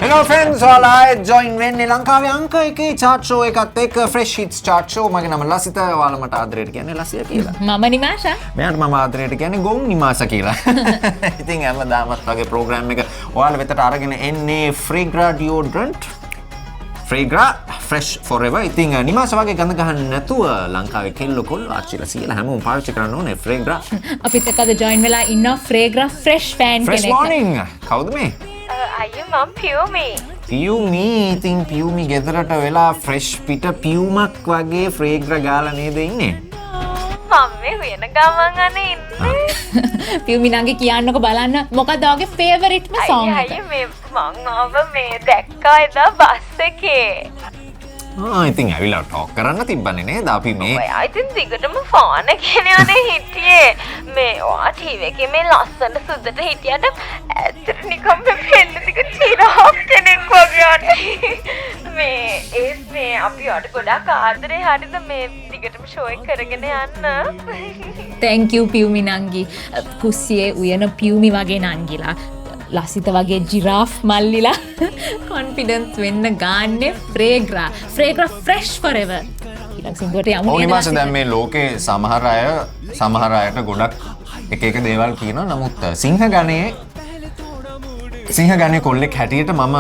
Hello friends, ඔයාලා join වෙන්නේ ලංකාවේ අංක 1 chart show එකත් එක්ක fresh hits chart show. මගේ නම ලසිත. ඔයාලා මට ආදරයට කියන්නේ ලසිය කියලා. මම නිමාෂා. මෙයාට මම ආදරයට කියන්නේ ගොන් නිමාෂා කියලා. ඉතින් හැමදාමත් වගේ program එක ඔයාලා වෙතට අරගෙන එන්නේ Fragra deodorant. Fragra fresh forever. ඉතින් නිමාෂා වගේ ගඳ ගහන්න නැතුව ලංකාවේ කෙල්ල කොල්ල ආච්චිලා සීලා හැමෝම පාවිච්චි කරන්න ඕනේ Fragra. අපිත් එක්ක අද join වෙලා ඉන්නවා Fragra fresh fan කෙනෙක්. Fresh morning. කවුද මේ? අයියෝ මම පියුමි. පියුමි ඉතින් පියුමි ගෙදරට වෙලා ෆ්‍රෙෂ් පිට පියුමක් වගේ ෆ්‍රේග්‍රා ගාලා නේද ඉන්නේ? මම මේ වෙන ගමන් අනේ ඉන්නේ. පියුමි නංගි කියන්නකො බලන්න මොකක්ද ඔයාගේ favorite song එක? අයියෝ මේ මං ආව මේ දැක්කා එදා බස් එකේ. ඉතින් ඇවිල්ලා ටෝක් කරන්න තිබ්බනේ නේද අපි මේ ඔයා ඉතින් දිගටම ෆෝන් එකේනේ අනේ හිටියේ. මේ ඔයා ටීවී එකේ මේ ලස්සන සුද්දට හිටියට ඇත්තට නිකම් මේ පෙන්න දිග චිරාක් කෙනෙක් වගේ අනේ. මේ අපි ඔයාට ගොඩාක් ආදරේ හරිද මේ දිගටම ෂෝ එක කරගෙන යන්න. Thank you පියුමි නංගි. කුස්සියේ උයන පියුමි වගේ නංගිලා. ලසිත වගේ ජිරාෆ් මල්ලිලා කොන්ෆිඩන්ස් වෙන්න ගාන්නේ Fragra fresh forever. ඊළඟ සින්දුවට යමු. ඕනි මාස දැන් මේ ලෝකේ සමහර අයට ගොඩක් එක දේවල් කියනවා. නමුත් සිංහ ගණයේ කොල්ලෙක් හැටියට මම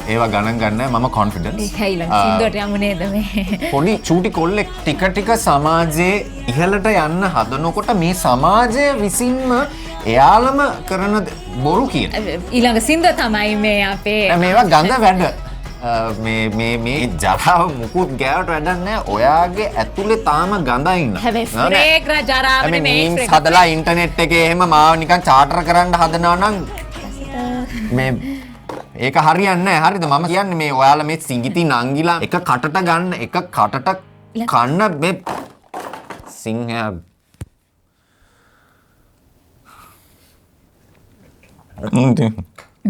ඒවා ගණන් ගන්න මම කොන්ෆිඩන්ස්. ඒකයි ඊළඟ සින්දුවට යමු නේද මේ. පොඩි චූටි කොල්ලෙක් ටික සමාජයේ ඉහළට යන්න හදනකොට මේ සමාජය විසින්ම එයාලම කරන බොරු කියන. ඊළඟ සින්දුව තමයි මේ අපේ මේවා ගඳ වැඩ. මේ ජරාව මුකුත් ගෑවට වැඩක් නැහැ. ඔයාගේ ඇතුලේ තාම ගඳයි ඉන්න. හැබැයි Fragra ජරාවනේ මේ memes හදලා ඉන්ටර්නෙට් එකේ එහෙම මාව නිකන් චාටර් කරන්න හදනවා නම් මේ ඒක හරියන්නේ නැහැ. හරිද? මම කියන්නේ මේ ඔයාලා මේ සිඟිති නංගිලා එක කටට ගන්න එක කටට කන්න මේ සිංහයා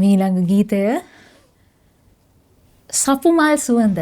මීළඟ ගීතය සපුමල් සුවඳ